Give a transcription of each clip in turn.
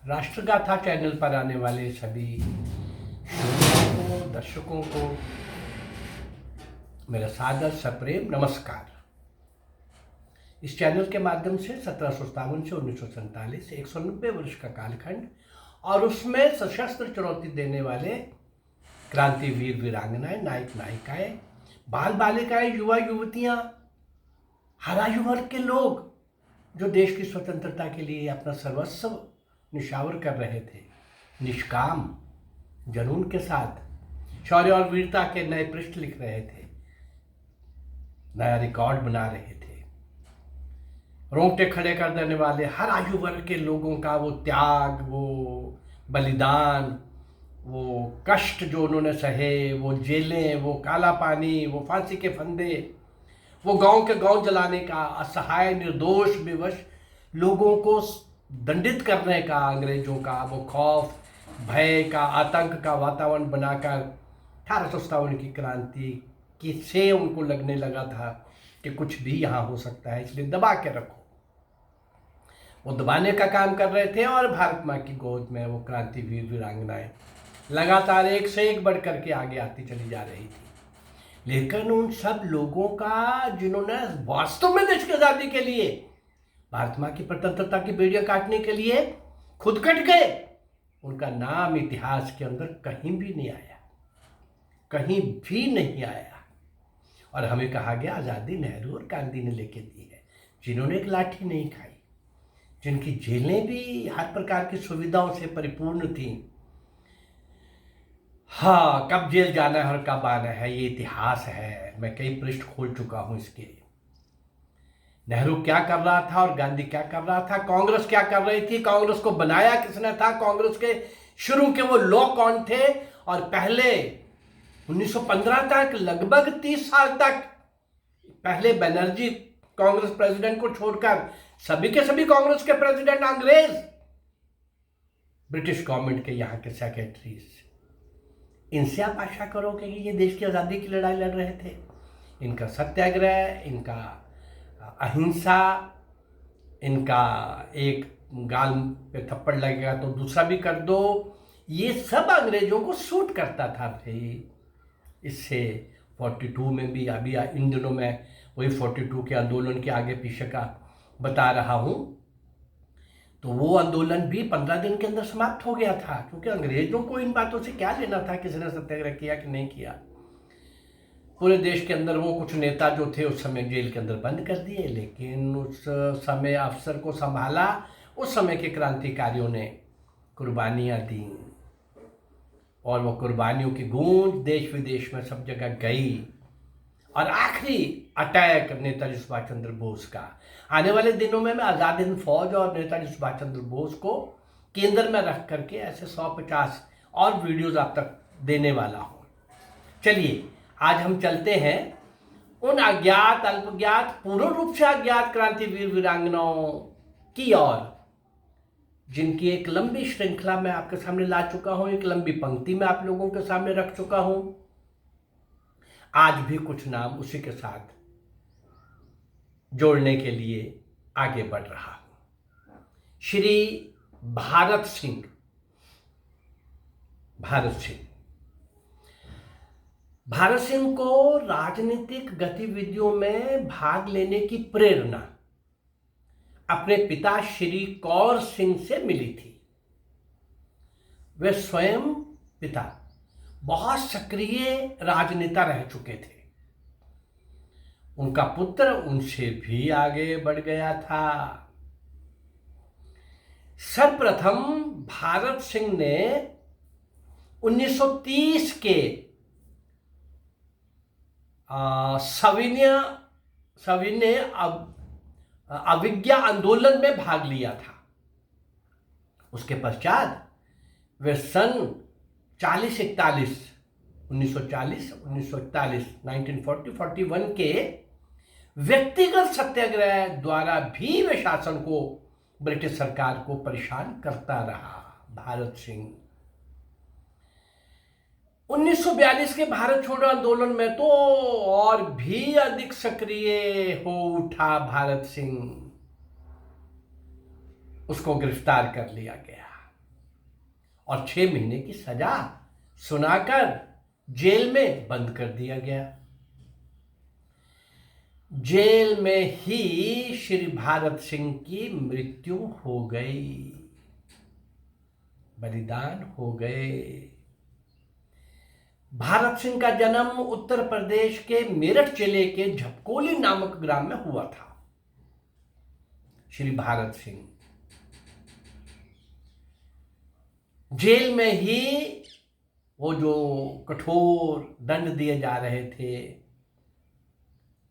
राष्ट्रगाथा channel पर आने वाले सभी श्रोताओं को, दर्शकों को मेरा सादर सप्रेम नमस्कार। इस चैनल के माध्यम से 1757 से 1947 190 वर्ष का कालखंड और उसमें सशस्त्र चुनौती देने वाले क्रांतिवीर वीरांगनाएं, नायक नायिकाएं, बाल बालिकाएं, युवा युवतियां, हर आयु वर्ग के लोग जो देश की स्वतंत्रता के लिए अपना सर्वस्व निछावर कर रहे थे, निष्काम जुनून के साथ शौर्य और वीरता के नए पृष्ठ लिख रहे थे, नया रिकॉर्ड बना रहे थे। रोंगटे खड़े कर देने वाले हर आयु वर्ग के लोगों का वो त्याग, वो बलिदान, वो कष्ट जो उन्होंने सहे, वो जेलें, वो काला पानी, वो फांसी के फंदे, वो गांव के गांव जलाने का, असहाय निर्दोष विवश लोगों को दंडित करने का, अंग्रेजों का वो खौफ, भय का, आतंक का वातावरण बनाकर 1857 की क्रांति की से उनको लगने लगा था कि कुछ भी यहाँ हो सकता है, इसलिए दबा के रखो। वो दबाने का काम कर रहे थे और भारत माँ की गोद में वो क्रांतिवीर वीरांगनाएं लगातार एक से एक बढ़ करके आगे आती चली जा रही थी। लेकिन उन सब लोगों का जिन्होंने वास्तव में देश की आज़ादी के लिए, भारत माँ की स्वतंत्रता की बेड़ियां काटने के लिए खुद कट गए, उनका नाम इतिहास के अंदर कहीं भी नहीं आया, कहीं भी नहीं आया। और हमें कहा गया आज़ादी नेहरू और गांधी ने लेके दी है, जिन्होंने एक लाठी नहीं खाई, जिनकी जेलें भी हर प्रकार की सुविधाओं से परिपूर्ण थीं। हाँ, कब जेल जाना है और कब आना है ये इतिहास है, मैं कई पृष्ठ खोल चुका हूं इसके। नेहरू क्या कर रहा था और गांधी क्या कर रहा था, कांग्रेस क्या कर रही थी, कांग्रेस को बनाया किसने था, कांग्रेस के शुरू के वो लोग कौन थे, और पहले 1915 तक, लगभग 30 साल तक, पहले बनर्जी कांग्रेस प्रेसिडेंट को छोड़कर सभी के सभी कांग्रेस के प्रेसिडेंट अंग्रेज, ब्रिटिश गवर्नमेंट के यहाँ के सेक्रेटरीज, इनसे आप आशा करोगे कि ये देश की आज़ादी की लड़ाई लड़ रहे थे। इनका सत्याग्रह, इनका अहिंसा, इनका एक गाल पे थप्पड़ लगेगा तो दूसरा भी कर दो, ये सब अंग्रेजों को सूट करता था भाई। इससे 42 में भी, अभी इन दिनों में वही 42 के आंदोलन के आगे पीछे का बता रहा हूँ, तो वो आंदोलन भी 15 दिन के अंदर समाप्त हो गया था, क्योंकि अंग्रेजों को इन बातों से क्या लेना था किसी ने सत्याग्रह किया कि नहीं किया। पूरे देश के अंदर वो कुछ नेता जो थे उस समय जेल के अंदर बंद कर दिए, लेकिन उस समय अफसर को संभाला उस समय के क्रांतिकारियों ने, कुर्बानियाँ दी, और वो कुर्बानियों की गूंज देश विदेश में सब जगह गई। और आखिरी अटैक नेताजी सुभाष चंद्र बोस का, आने वाले दिनों में मैं आज़ाद हिंद फौज और नेताजी सुभाष चंद्र बोस को केंद्र में रख करके ऐसे 150 और वीडियोस आप तक देने वाला हूँ। चलिए आज हम चलते हैं उन अज्ञात, अल्पज्ञात, पूर्ण रूप से अज्ञात क्रांतिवीर वीरांगनाओं की ओर, जिनकी एक लंबी श्रृंखला मैं आपके सामने ला चुका हूं, एक लंबी पंक्ति में आप लोगों के सामने रख चुका हूं। आज भी कुछ नाम उसी के साथ जोड़ने के लिए आगे बढ़ रहा हूं। श्री भारत सिंह, भारत सिंह को राजनीतिक गतिविधियों में भाग लेने की प्रेरणा अपने पिता श्री कौर सिंह से मिली थी। वे स्वयं पिता बहुत सक्रिय राजनेता रह चुके थे। उनका पुत्र उनसे भी आगे बढ़ गया था। सर्वप्रथम भारत सिंह ने 1930 के सविनय अविज्ञा आंदोलन में भाग लिया था। उसके पश्चात वे सन 1941 के व्यक्तिगत सत्याग्रह द्वारा भी वे शासन को, ब्रिटिश सरकार को परेशान करता रहा। भारत सिंह 1942 के भारत छोड़ो आंदोलन में तो और भी अधिक सक्रिय हो उठा भारत सिंह। उसको गिरफ्तार कर लिया गया। और 6 महीने की सजा सुनाकर जेल में बंद कर दिया गया। जेल में ही श्री भारत सिंह की मृत्यु हो गई, बलिदान हो गए। भारत सिंह का जन्म उत्तर प्रदेश के मेरठ जिले के झपकोली नामक ग्राम में हुआ था। श्री भारत सिंह जेल में ही वो जो कठोर दंड दिए जा रहे थे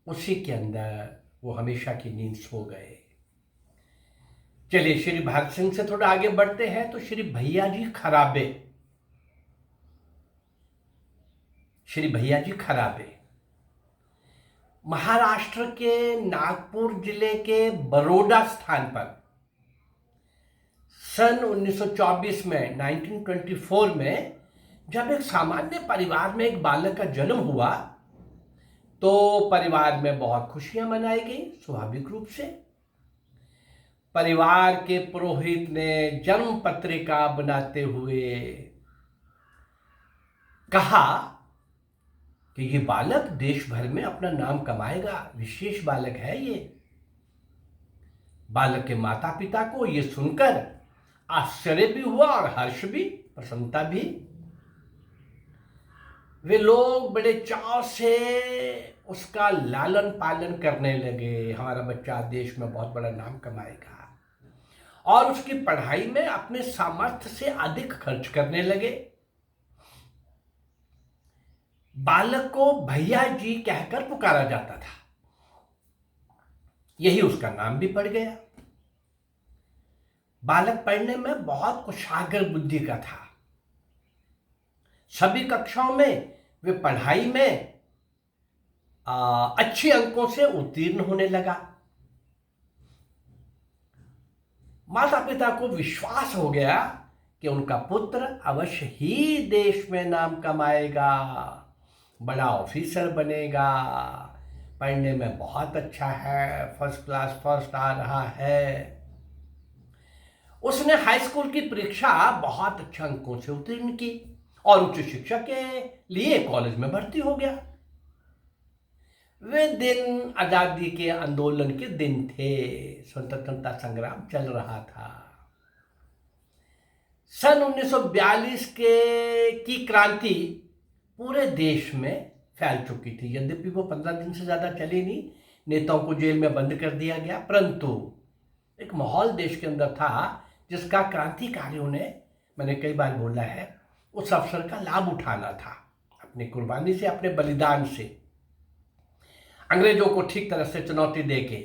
उसी के अंदर वो हमेशा की नींद सो गए। चलिए श्री भारत सिंह से थोड़ा आगे बढ़ते हैं तो श्री भैयाजी खराबे, श्री भैयाजी खराबे महाराष्ट्र के नागपुर जिले के बरोडा स्थान पर सन 1924 में 1924 में जब एक सामान्य परिवार में एक बालक का जन्म हुआ तो परिवार में बहुत खुशियां मनाई गई। स्वाभाविक रूप से परिवार के पुरोहित ने जन्म पत्रिका बनाते हुए कहा कि ये बालक देश भर में अपना नाम कमाएगा, विशेष बालक है ये। बालक के माता पिता को ये सुनकर आश्चर्य भी हुआ और हर्ष भी, प्रसन्नता भी। वे लोग बड़े चाव से उसका लालन पालन करने लगे। हमारा बच्चा देश में बहुत बड़ा नाम कमाएगा, और उसकी पढ़ाई में अपने सामर्थ्य से अधिक खर्च करने लगे। बालक को भैया जी कहकर पुकारा जाता था, यही उसका नाम भी पड़ गया। बालक पढ़ने में बहुत कुशाग्र बुद्धि का था। सभी कक्षाओं में वे पढ़ाई में अच्छे अंकों से उत्तीर्ण होने लगा। माता पिता को विश्वास हो गया कि उनका पुत्र अवश्य ही देश में नाम कमाएगा, बड़ा ऑफिसर बनेगा, पढ़ने में बहुत अच्छा है, फर्स्ट क्लास फर्स्ट आ रहा है। उसने हाई स्कूल की परीक्षा बहुत अच्छे अंकों से उत्तीर्ण की और उच्च शिक्षा के लिए कॉलेज में भर्ती हो गया। वे दिन आजादी के आंदोलन के दिन थे, स्वतंत्रता संग्राम चल रहा था। सन 1942 की क्रांति पूरे देश में फैल चुकी थी। यद्यपि वो 15 दिन से ज्यादा चली नहीं, नेताओं को जेल में बंद कर दिया गया, परंतु एक माहौल देश के अंदर था जिसका क्रांतिकारियों ने, मैंने कई बार बोला है, उस अवसर का लाभ उठाना था। अपनी कुर्बानी से, अपने बलिदान से अंग्रेजों को ठीक तरह से चुनौती देके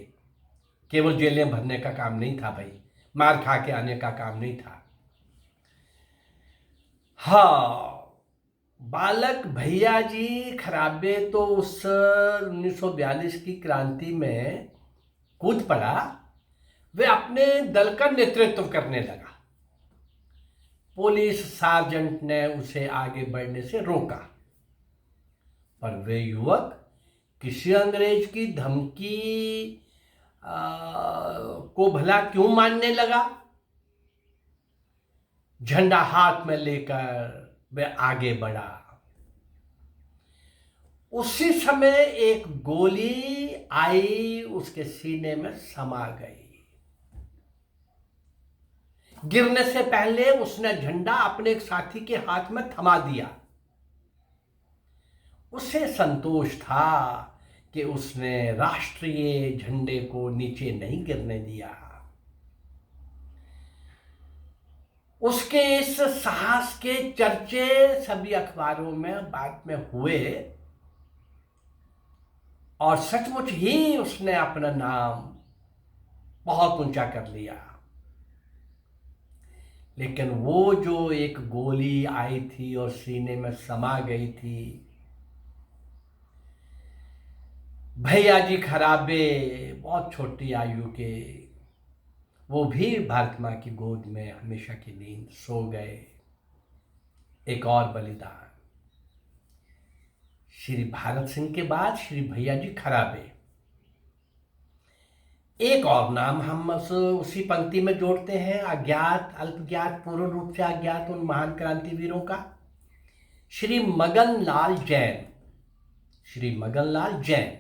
केवल जेलें भरने का काम नहीं था भाई, मार खा के आने का काम नहीं था। हाँ, बालक भैया जी खराबे तो उस 1942 की क्रांति में कूद पड़ा। वे अपने दल का नेतृत्व करने लगा। पुलिस सार्जेंट ने उसे आगे बढ़ने से रोका, पर वे युवक किसी अंग्रेज की धमकी को भला क्यों मानने लगा। झंडा हाथ में लेकर वे आगे बढ़ा। उसी समय एक गोली आई, उसके सीने में समा गई। गिरने से पहले उसने झंडा अपने एक साथी के हाथ में थमा दिया। उसे संतोष था कि उसने राष्ट्रीय झंडे को नीचे नहीं गिरने दिया। उसके इस साहस के चर्चे सभी अखबारों में बाद में हुए और सचमुच ही उसने अपना नाम बहुत ऊंचा कर लिया। लेकिन वो जो एक गोली आई थी और सीने में समा गई थी, भैया जी खराबे बहुत छोटी आयु के, वो भी भारत मां की गोद में हमेशा की नींद सो गए। एक और बलिदान। श्री भारत सिंह के बाद श्री भैया जी खराबे एक और नाम हम उसी पंक्ति में जोड़ते हैं, अज्ञात, अल्पज्ञात, पूर्ण रूप से अज्ञात उन महान क्रांतिवीरों का, श्री मगन लाल जैन। श्री मगन लाल जैन।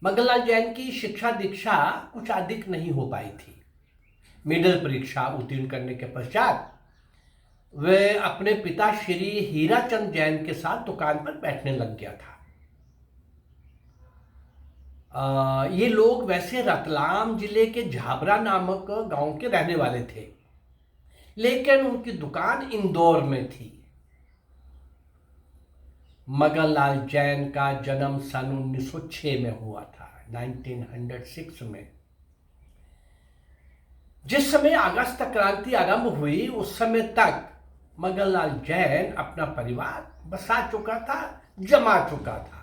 मगन लाल जैन की शिक्षा दीक्षा कुछ अधिक नहीं हो पाई थी। मिडिल परीक्षा उत्तीर्ण करने के पश्चात वे अपने पिता श्री हीराचंद जैन के साथ दुकान पर बैठने लग गया था। ये लोग वैसे रतलाम जिले के झाबरा नामक गांव के रहने वाले थे, लेकिन उनकी दुकान इंदौर में थी। मगन लाल जैन का जन्म सन 1906 में हुआ था, 1906 में। जिस समय अगस्त क्रांति आरंभ हुई उस समय तक मगन लाल जैन अपना परिवार बसा चुका था, जमा चुका था।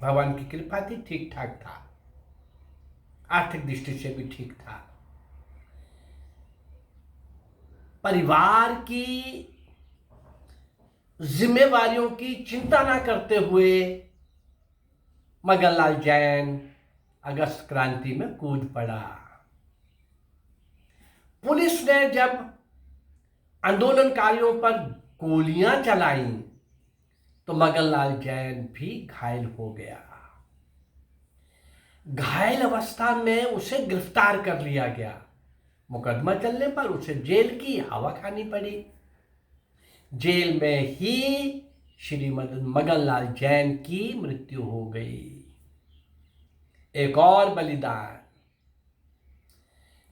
भगवान की कृपा थी, ठीक ठाक था, आर्थिक दृष्टि से भी ठीक था। परिवार की जिम्मेवारियों की चिंता ना करते हुए मगन लाल जैन अगस्त क्रांति में कूद पड़ा। पुलिस ने जब आंदोलनकारियों पर गोलियां चलाईं तो मगन लाल जैन भी घायल हो गया। घायल अवस्था में उसे गिरफ्तार कर लिया गया। मुकदमा चलने पर उसे जेल की हवा खानी पड़ी। जेल में ही श्री मगन लाल जैन की मृत्यु हो गई। एक और बलिदान,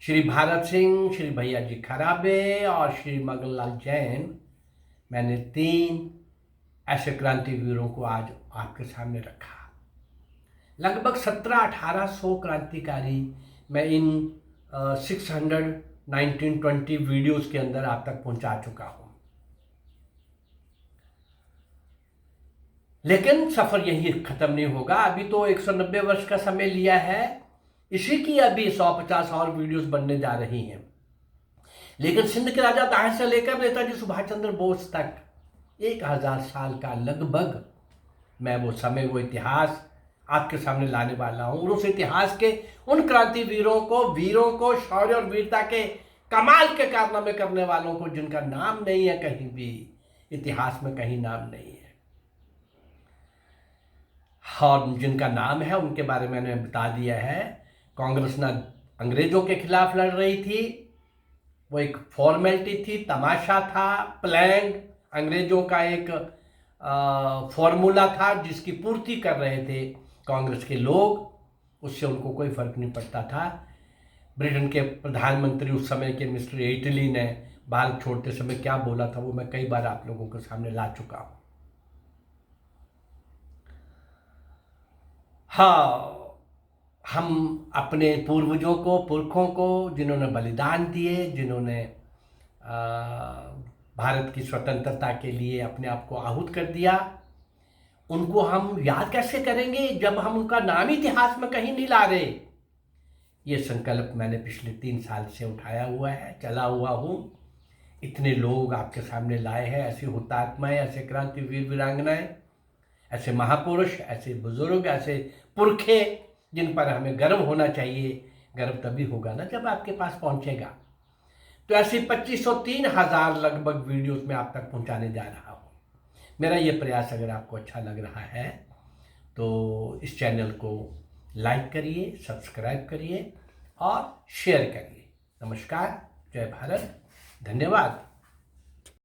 श्री भारत सिंह, श्री भैया जी खराबे और श्री मगन लाल जैन, मैंने 3 ऐसे क्रांतिवीरों को आज आपके सामने रखा। लगभग 1700-1800 क्रांतिकारी मैं इन 619-20 वीडियोस के अंदर आप तक पहुंचा चुका हूं। लेकिन सफर यही खत्म नहीं होगा। अभी तो 190 वर्ष का समय लिया है, इसी की अभी 150 और वीडियोस बनने जा रही हैं। लेकिन सिंध के राजा ताहिर से लेकर नेताजी सुभाष चंद्र बोस तक 1000 साल का लगभग मैं वो समय, वो इतिहास आपके सामने लाने वाला हूं। और उस इतिहास के उन क्रांतिवीरों को, शौर्य और वीरता के कमाल के कारनामे करने वालों को, जिनका नाम नहीं है कहीं भी, इतिहास में कहीं नाम नहीं है, और जिनका नाम है उनके बारे में मैंने बता दिया है। कांग्रेस ना अंग्रेजों के खिलाफ लड़ रही थी, वो एक फॉर्मेलिटी थी, तमाशा था, प्लान, अंग्रेजों का एक फॉर्मूला था जिसकी पूर्ति कर रहे थे कांग्रेस के लोग। उससे उनको कोई फर्क नहीं पड़ता था। ब्रिटेन के प्रधानमंत्री उस समय के मिस्टर एटली ने भारत छोड़ते समय क्या बोला था वो मैं कई बार आप लोगों के सामने ला चुका हूं। हाँ, हम अपने पूर्वजों को, पुरखों को, जिन्होंने बलिदान दिए, जिन्होंने भारत की स्वतंत्रता के लिए अपने आप को आहूत कर दिया, उनको हम याद कैसे करेंगे जब हम उनका नाम इतिहास में कहीं नहीं ला रहे। ये संकल्प मैंने पिछले 3 साल से उठाया हुआ है, चला हुआ हूँ। इतने लोग आपके सामने लाए हैं, ऐसे हुतात्माएं, ऐसे क्रांतिवीर वीरांगनाएं, ऐसे महापुरुष, ऐसे बुजुर्ग, ऐसे पुरखे जिन पर हमें गर्व होना चाहिए। गर्व तभी होगा ना जब आपके पास पहुंचेगा। तो ऐसे 2503,000 लगभग वीडियोस में आप तक पहुंचाने जा रहा हूं। मेरा ये प्रयास अगर आपको अच्छा लग रहा है तो इस चैनल को लाइक करिए, सब्सक्राइब करिए और शेयर करिए। नमस्कार, जय भारत, धन्यवाद।